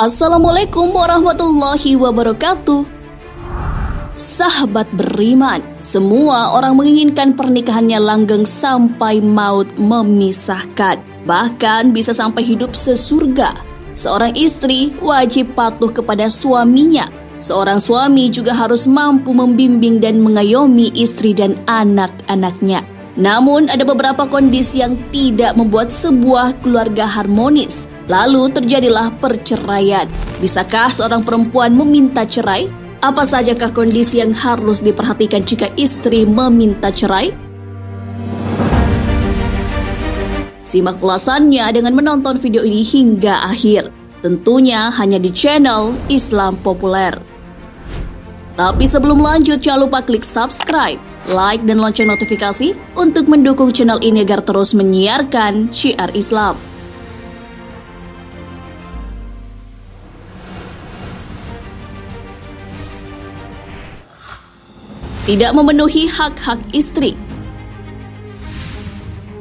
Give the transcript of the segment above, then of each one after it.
Assalamualaikum warahmatullahi wabarakatuh. Sahabat beriman, semua orang menginginkan pernikahannya langgeng sampai maut memisahkan, bahkan bisa sampai hidup sesurga. Seorang istri wajib patuh kepada suaminya. Seorang suami juga harus mampu membimbing dan mengayomi istri dan anak-anaknya. Namun ada beberapa kondisi yang tidak membuat sebuah keluarga harmonis. Lalu terjadilah perceraian. Bisakah seorang perempuan meminta cerai? Apa sajakah kondisi yang harus diperhatikan jika istri meminta cerai? Simak ulasannya dengan menonton video ini hingga akhir. Tentunya hanya di channel Islam Populer. Tapi sebelum lanjut, jangan lupa klik subscribe, like, dan lonceng notifikasi untuk mendukung channel ini agar terus menyiarkan syiar Islam. Tidak memenuhi hak-hak istri.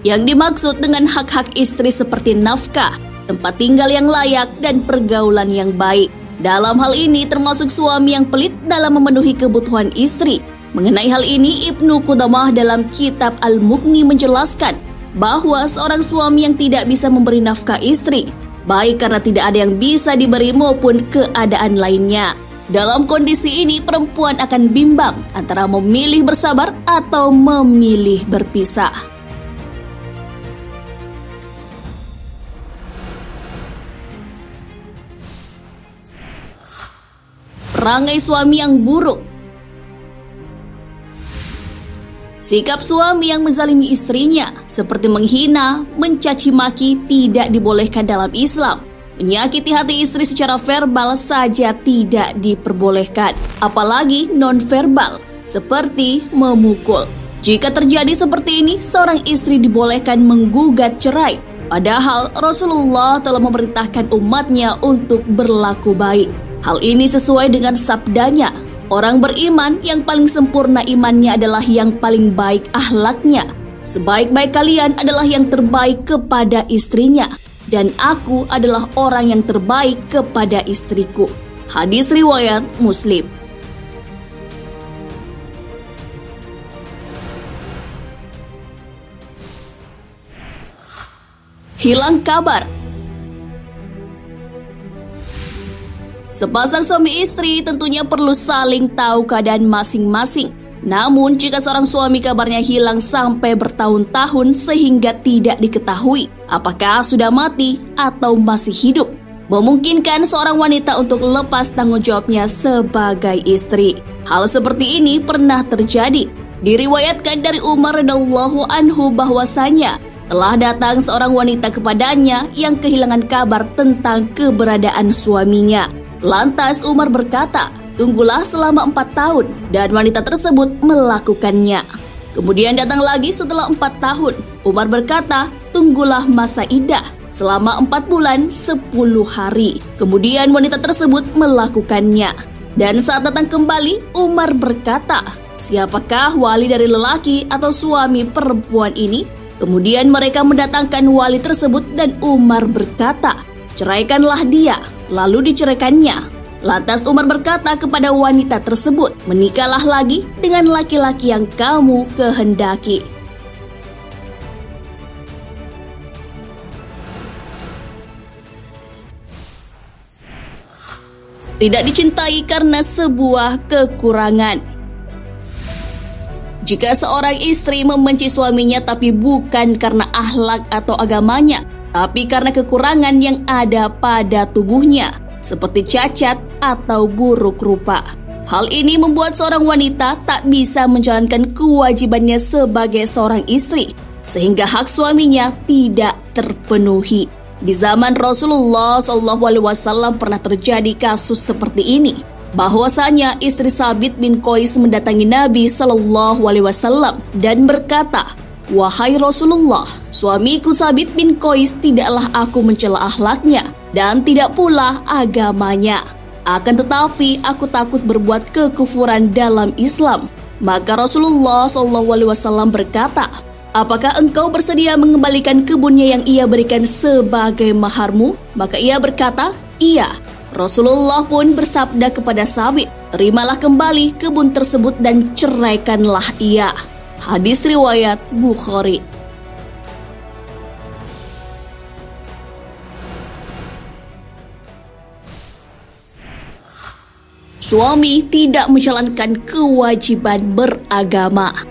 Yang dimaksud dengan hak-hak istri seperti nafkah, tempat tinggal yang layak, dan pergaulan yang baik. Dalam hal ini termasuk suami yang pelit dalam memenuhi kebutuhan istri. Mengenai hal ini, Ibnu Qudamah dalam kitab Al-Mughni menjelaskan bahwa seorang suami yang tidak bisa memberi nafkah istri, baik karena tidak ada yang bisa diberi maupun keadaan lainnya. Dalam kondisi ini, perempuan akan bimbang antara memilih bersabar atau memilih berpisah. Perangai suami yang buruk. Sikap suami yang menzalimi istrinya, seperti menghina, mencaci maki, tidak dibolehkan dalam Islam. Menyakiti hati istri secara verbal saja tidak diperbolehkan, apalagi non-verbal, seperti memukul. Jika terjadi seperti ini, seorang istri dibolehkan menggugat cerai. Padahal Rasulullah telah memerintahkan umatnya untuk berlaku baik. Hal ini sesuai dengan sabdanya, orang beriman yang paling sempurna imannya adalah yang paling baik akhlaknya. Sebaik-baik kalian adalah yang terbaik kepada istrinya. Dan aku adalah orang yang terbaik kepada istriku. Hadis riwayat Muslim. Hilang kabar. Sepasang suami istri tentunya perlu saling tahu keadaan masing-masing. Namun jika seorang suami kabarnya hilang sampai bertahun-tahun sehingga tidak diketahui apakah sudah mati atau masih hidup, memungkinkan seorang wanita untuk lepas tanggung jawabnya sebagai istri. Hal seperti ini pernah terjadi. Diriwayatkan dari Umar radhiyallahu anhu bahwasanya telah datang seorang wanita kepadanya yang kehilangan kabar tentang keberadaan suaminya. Lantas Umar berkata, "Tunggulah selama 4 tahun," dan wanita tersebut melakukannya. Kemudian datang lagi setelah 4 tahun. Umar berkata, "Tunggulah masa iddah selama 4 bulan 10 hari." Kemudian wanita tersebut melakukannya. Dan saat datang kembali, Umar berkata, "Siapakah wali dari lelaki atau suami perempuan ini?" Kemudian mereka mendatangkan wali tersebut dan Umar berkata, "Ceraikanlah dia." Lalu diceraikannya. Lantas Umar berkata kepada wanita tersebut, "Menikahlah lagi dengan laki-laki yang kamu kehendaki." Tidak dicintai karena sebuah kekurangan. Jika seorang istri membenci suaminya tapi bukan karena akhlak atau agamanya, tapi karena kekurangan yang ada pada tubuhnya, seperti cacat atau buruk rupa. Hal ini membuat seorang wanita tak bisa menjalankan kewajibannya sebagai seorang istri, sehingga hak suaminya tidak terpenuhi. Di zaman Rasulullah SAW pernah terjadi kasus seperti ini, bahwasanya istri Sabit bin Qais mendatangi Nabi SAW dan berkata, "Wahai Rasulullah, suamiku Sabit bin Qais tidaklah aku mencela akhlaknya dan tidak pula agamanya. Akan tetapi aku takut berbuat kekufuran dalam Islam." Maka Rasulullah SAW berkata, "Apakah engkau bersedia mengembalikan kebunnya yang ia berikan sebagai maharmu?" Maka ia berkata, "Iya." Rasulullah pun bersabda kepada Sabit, "Terimalah kembali kebun tersebut dan ceraikanlah ia." Hadis riwayat Bukhari. Suami tidak menjalankan kewajiban beragama.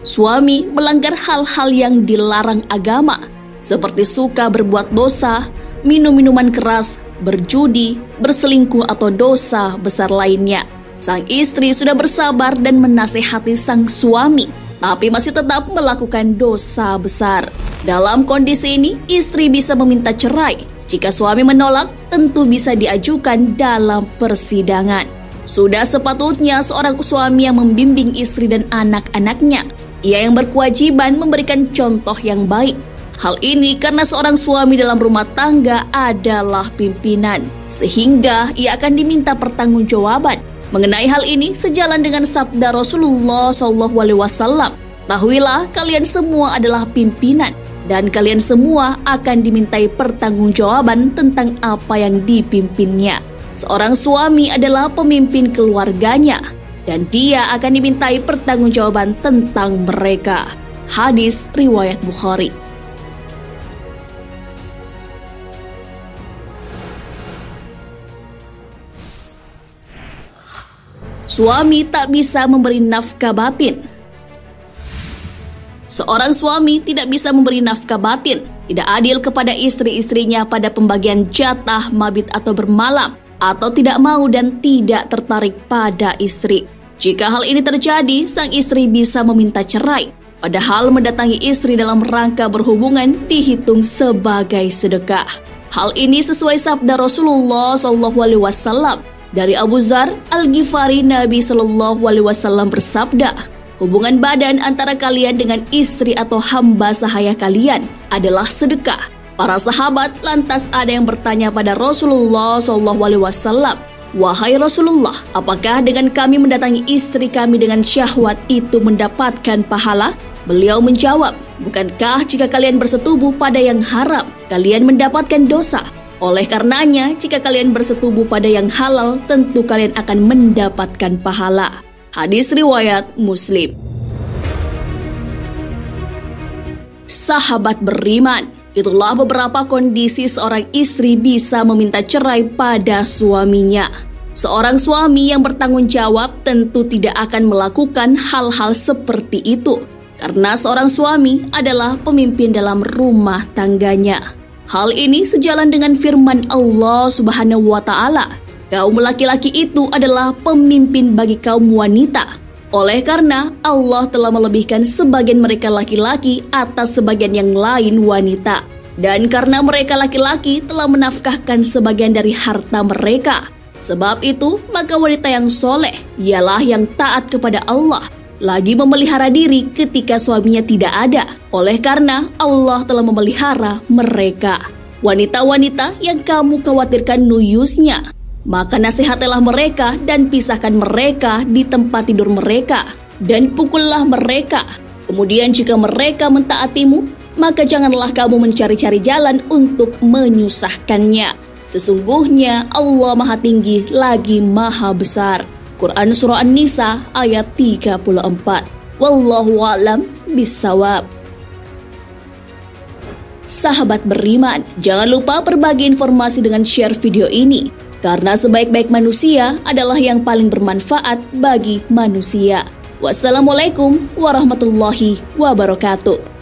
Suami melanggar hal-hal yang dilarang agama, seperti suka berbuat dosa, minum minuman keras, berjudi, berselingkuh atau dosa besar lainnya. Sang istri sudah bersabar dan menasehati sang suami, tapi masih tetap melakukan dosa besar. Dalam kondisi ini, istri bisa meminta cerai. Jika suami menolak, tentu bisa diajukan dalam persidangan. Sudah sepatutnya seorang suami yang membimbing istri dan anak-anaknya. Ia yang berkewajiban memberikan contoh yang baik. Hal ini karena seorang suami dalam rumah tangga adalah pimpinan, sehingga ia akan diminta pertanggungjawaban. Mengenai hal ini sejalan dengan sabda Rasulullah SAW, "Tahuilah kalian semua adalah pimpinan, dan kalian semua akan dimintai pertanggungjawaban tentang apa yang dipimpinnya." Seorang suami adalah pemimpin keluarganya, dan dia akan dimintai pertanggungjawaban tentang mereka. Hadis riwayat Bukhari. Suami tak bisa memberi nafkah batin. Seorang suami tidak bisa memberi nafkah batin, tidak adil kepada istri-istrinya pada pembagian jatah mabit atau bermalam, atau tidak mau dan tidak tertarik pada istri. Jika hal ini terjadi, sang istri bisa meminta cerai, padahal mendatangi istri dalam rangka berhubungan dihitung sebagai sedekah. Hal ini sesuai sabda Rasulullah SAW. Dari Abu Dzar Al-Ghifari, Nabi SAW bersabda, "Hubungan badan antara kalian dengan istri atau hamba sahaya kalian adalah sedekah." Para sahabat lantas ada yang bertanya pada Rasulullah SAW, "Wahai Rasulullah, apakah dengan kami mendatangi istri kami dengan syahwat itu mendapatkan pahala?" Beliau menjawab, "Bukankah jika kalian bersetubuh pada yang haram, kalian mendapatkan dosa? Oleh karenanya, jika kalian bersetubuh pada yang halal, tentu kalian akan mendapatkan pahala." Hadis riwayat Muslim. Sahabat beriman, itulah beberapa kondisi seorang istri bisa meminta cerai pada suaminya. Seorang suami yang bertanggung jawab tentu tidak akan melakukan hal-hal seperti itu, karena seorang suami adalah pemimpin dalam rumah tangganya. Hal ini sejalan dengan firman Allah Subhanahu wa Ta'ala, "Kaum laki-laki itu adalah pemimpin bagi kaum wanita." Oleh karena Allah telah melebihkan sebagian mereka laki-laki atas sebagian yang lain wanita, dan karena mereka laki-laki telah menafkahkan sebagian dari harta mereka. Sebab itu, maka wanita yang soleh ialah yang taat kepada Allah, lagi memelihara diri ketika suaminya tidak ada, oleh karena Allah telah memelihara mereka. Wanita-wanita yang kamu khawatirkan nuyusnya, maka nasihatilah mereka dan pisahkan mereka di tempat tidur mereka, dan pukullah mereka. Kemudian jika mereka mentaatimu, maka janganlah kamu mencari-cari jalan untuk menyusahkannya. Sesungguhnya Allah Maha Tinggi lagi Maha Besar. Quran Surah An-Nisa ayat 34. Wallahu a'lam bissawab. Sahabat beriman, jangan lupa berbagi informasi dengan share video ini, karena sebaik-baik manusia adalah yang paling bermanfaat bagi manusia. Wassalamualaikum warahmatullahi wabarakatuh.